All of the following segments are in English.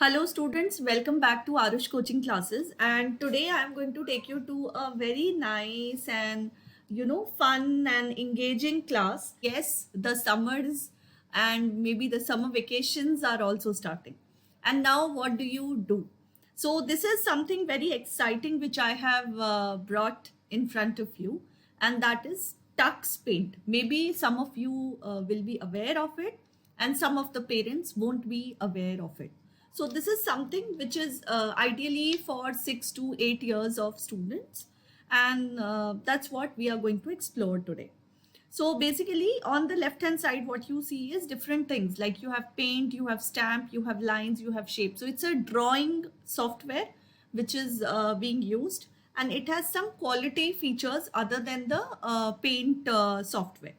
Hello students, welcome back to Aarush Coaching Classes, and today I am going to take you to a very nice and fun and engaging class. Yes, the summers and maybe the summer vacations are also starting. And now what do you do? So this is something very exciting which I have brought in front of you, and that is Tux Paint. Maybe some of you will be aware of it and some of the parents won't be aware of it. So this is something which is ideally for 6 to 8 years of students, and that's what we are going to explore today. So basically on the left hand side, what you see is different things like you have paint, you have stamp, you have lines, you have shape. So it's a drawing software which is being used, and it has some quality features other than the paint software.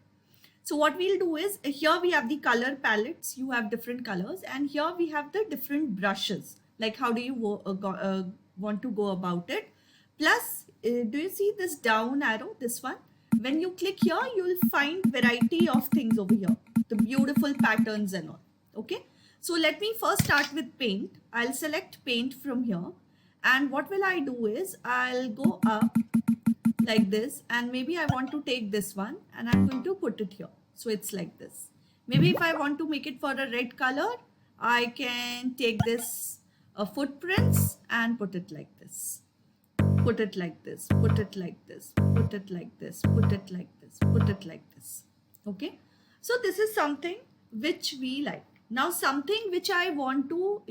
So what we'll do is here we have the color palettes, you have different colors, and here we have the different brushes. Like how do you want to go about it? Plus, do you see this down arrow, this one? When you click here, you will find variety of things over here, the beautiful patterns and all. Okay. So let me first start with paint. I'll select paint from here. And what will I do is I'll go up like this, and maybe I want to take this one and I'm going to put it here. So it's like this. Maybe if I want to make it for a red color, I can take this footprints and put it like this. Put it like this, put it like this, put it like this, put it like this, put it like this. Okay. So this is something which we like. Now something which I want to,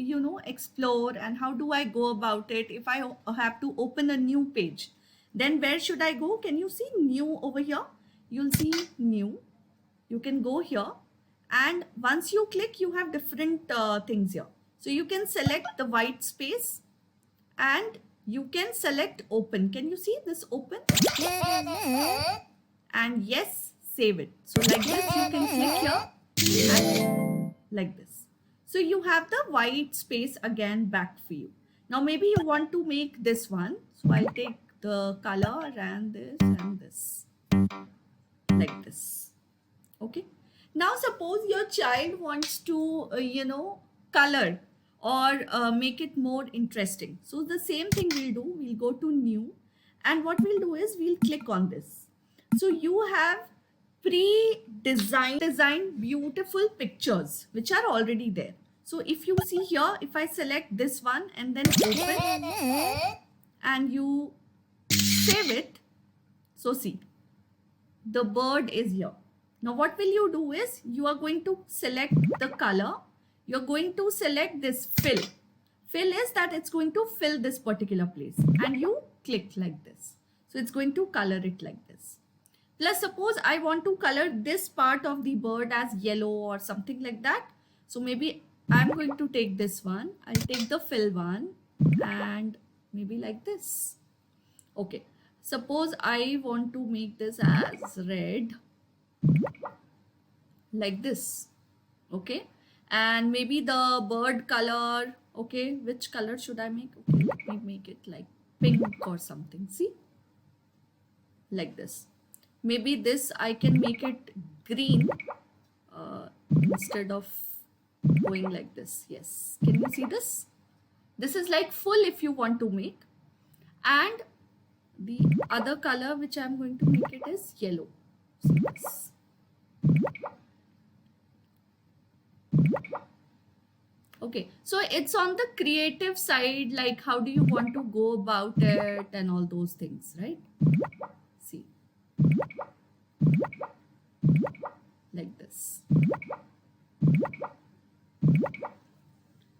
explore, and how do I go about it if I have to open a new page? Then where should I go? Can you see new over here? You'll see new. You can go here, and once you click, you have different things here. So you can select the white space and you can select open. Can you see this open? And yes, save it. So like this, you can click here and like this. So you have the white space again back for you. Now maybe you want to make this one. So I'll take the color and this like this. Okay. Now suppose your child wants to color or make it more interesting. So the same thing we'll do. We'll go to new, and what we'll do is we'll click on this. So you have pre-designed beautiful pictures which are already there. So if you see here, if I select this one and then open and you save it, so see, the bird is here. Now what will you do is you are going to select the color. You're going to select this fill. Fill is that it's going to fill this particular place, and you click like this. So it's going to color it like this. Plus suppose I want to color this part of the bird as yellow or something like that. So maybe I'm going to take this one. I'll take the fill one and maybe like this. Okay. Suppose I want to make this as red like this. Okay. And maybe the bird color. Okay. Which color should I make? Okay. Let me make it like pink or something. See? Like this. Maybe this I can make it green instead of going like this. Yes. Can you see this? This is like full if you want to make. And the other color which I'm going to make it is yellow. See this. Okay, so it's on the creative side, like how do you want to go about it and all those things, right? See, like this.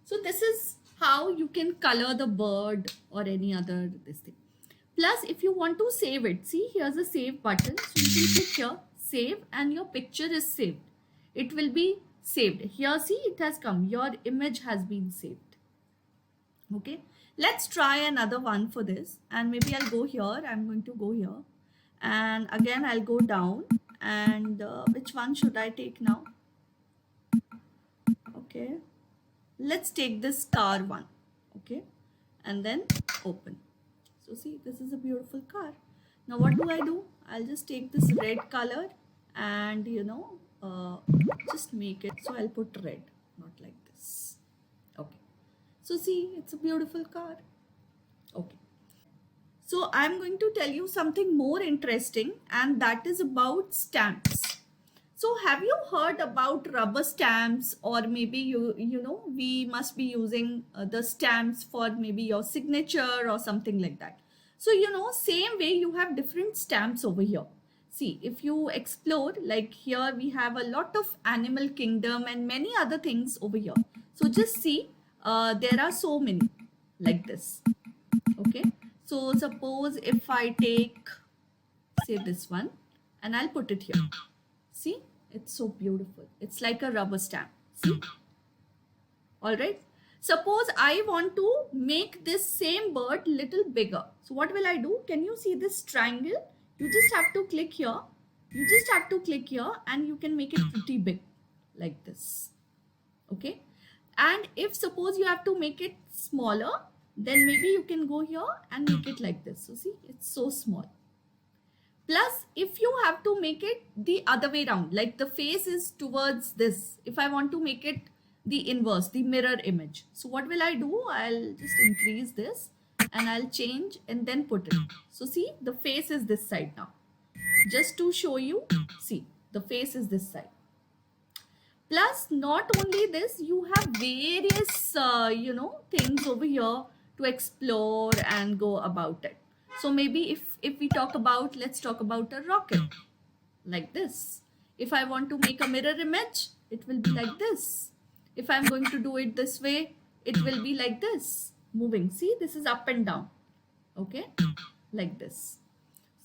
So this is how you can color the bird or any other this thing. Plus, if you want to save it, see, here's a save button. So you can click here, save, and your picture is saved. It will be saved. Here, see, it has come. Your image has been saved. Okay. Let's try another one for this. And maybe I'll go here. I'm going to go here. And again, I'll go down. And which one should I take now? Okay. Let's take this car one. Okay. And then open. So see, this is a beautiful car. Now what do? I'll just take this red color and just make it. So I'll put red, not like this. Okay. So see, it's a beautiful car. Okay. So I'm going to tell you something more interesting, and that is about stamps. So have you heard about rubber stamps, or maybe we must be using the stamps for maybe your signature or something like that. So same way you have different stamps over here. See, if you explore, like here we have a lot of animal kingdom and many other things over here. So just see, there are so many like this. Okay, so suppose if I take, say, this one, and I'll put it here. See, it's so beautiful. It's like a rubber stamp. See? All right. Suppose I want to make this same bird little bigger. So what will I do? Can you see this triangle? You just have to click here. You just have to click here and you can make it pretty big like this. Okay. And if suppose you have to make it smaller, then maybe you can go here and make it like this. So see, it's so small. Plus, if you have to make it the other way around, like the face is towards this, if I want to make it the inverse, the mirror image. So what will I do? I'll just increase this and I'll change and then put it. So see, the face is this side now. Just to show you, see, the face is this side. Plus, not only this, you have various, things over here to explore and go about it. So maybe if we talk about, let's talk about a rocket like this. If I want to make a mirror image, it will be like this. If I'm going to do it this way, it will be like this, moving. See, this is up and down. Okay, like this.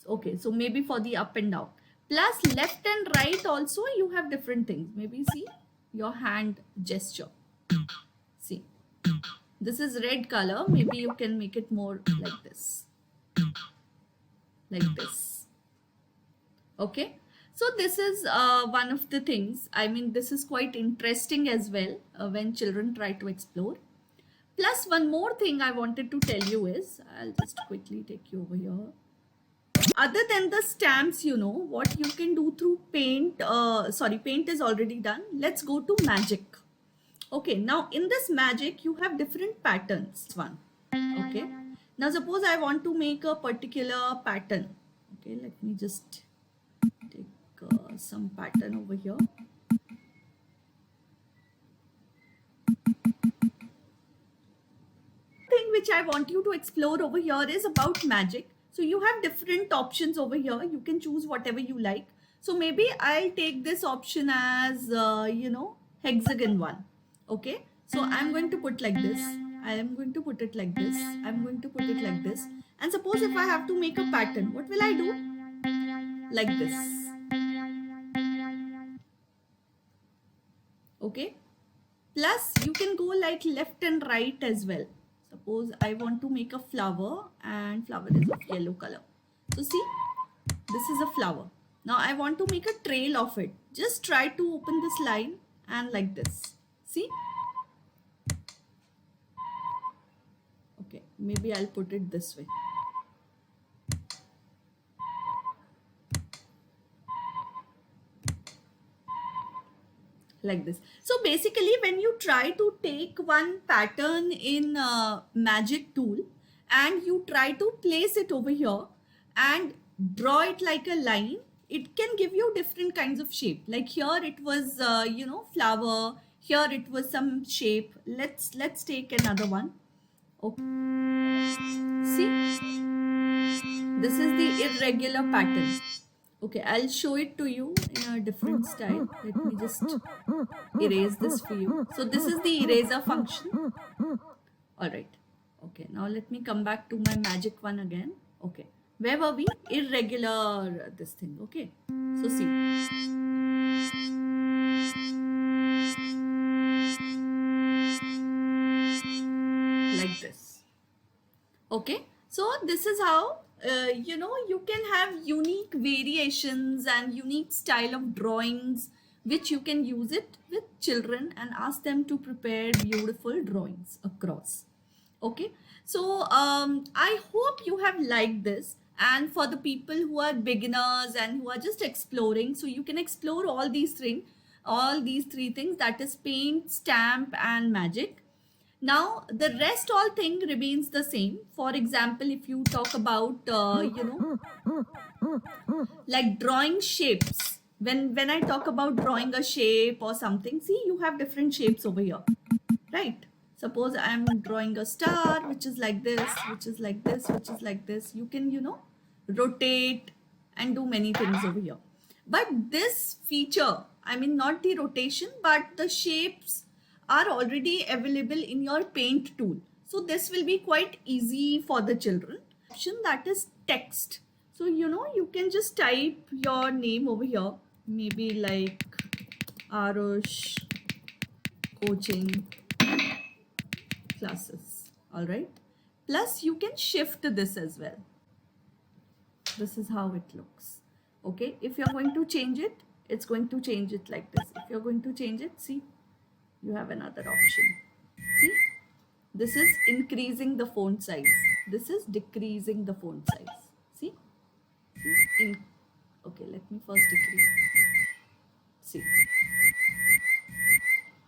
Okay, so maybe for the up and down. Plus left and right also you have different things. Maybe see your hand gesture. See, this is red color. Maybe you can make it more like this. Like this. Okay, so this is one of the things. I mean, this is quite interesting as well when children try to explore. Plus one more thing I wanted to tell you is, I'll just quickly take you over here. Other than the stamps, what you can do through paint. Paint is already done. Let's go to magic. Okay, now in this magic you have different patterns. One. Okay, now suppose I want to make a particular pattern. Okay, let me just take some pattern over here. Thing which I want you to explore over here is about magic. So you have different options over here. You can choose whatever you like. So maybe I'll take this option as, hexagon one. Okay. So I'm going to put like this. I am going to put it like this. I'm going to put it like this. And suppose if I have to make a pattern, what will I do? Like this. Okay. Plus you can go like left and right as well. Suppose I want to make a flower and flower is of yellow color. So see, this is a flower. Now I want to make a trail of it. Just try to open this line and like this. See? Okay, maybe I'll put it this way. Like this. So basically when you try to take one pattern in magic tool and you try to place it over here and draw it like a line, it can give you different kinds of shape. Like here it was flower, here it was some shape. Let's take another one. Okay, see, this is the irregular pattern. Okay, I'll show it to you in a different style. Let me just erase this for you. So this is the eraser function. All right. Okay, now let me come back to my magic one again. Okay, where were we? Irregular this thing. Okay, so see. Like this. Okay, so this is how you can have unique variations and unique style of drawings which you can use it with children and ask them to prepare beautiful drawings across. Okay, so I hope you have liked this, and for the people who are beginners and who are just exploring, so you can explore all these three things, that is paint, stamp and magic. Now the rest all thing remains the same. For example, if you talk about like drawing shapes, when I talk about drawing a shape or something, see, you have different shapes over here, right? Suppose I'm drawing a star, which is like this, which is like this, which is like this. You can, rotate and do many things over here. But this feature, I mean, not the rotation, but the shapes are already available in your paint tool. So this will be quite easy for the children. Option that is text. So, you can just type your name over here, maybe like Arush Coaching Classes. All right. Plus you can shift this as well. This is how it looks. Okay. If you're going to change it, it's going to change it like this. If you're going to change it, see, you have another option. See, this is increasing the font size. This is decreasing the font size. See, okay, let me first decrease. See,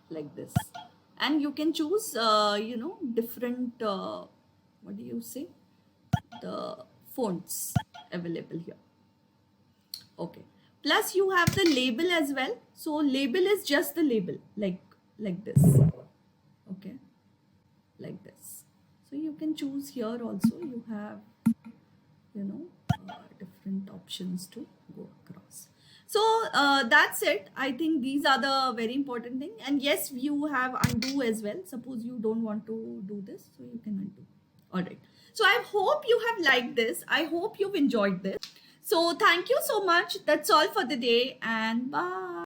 like this. And you can choose, different, what do you say? The fonts available here. Okay. Plus you have the label as well. So label is just the label, like this. Okay. Like this. So you can choose here also. You have, different options to go across. So that's it. I think these are the very important thing. And yes, you have undo as well. Suppose you don't want to do this, so you can undo. All right. So I hope you have liked this. I hope you've enjoyed this. So thank you so much. That's all for the day, and bye.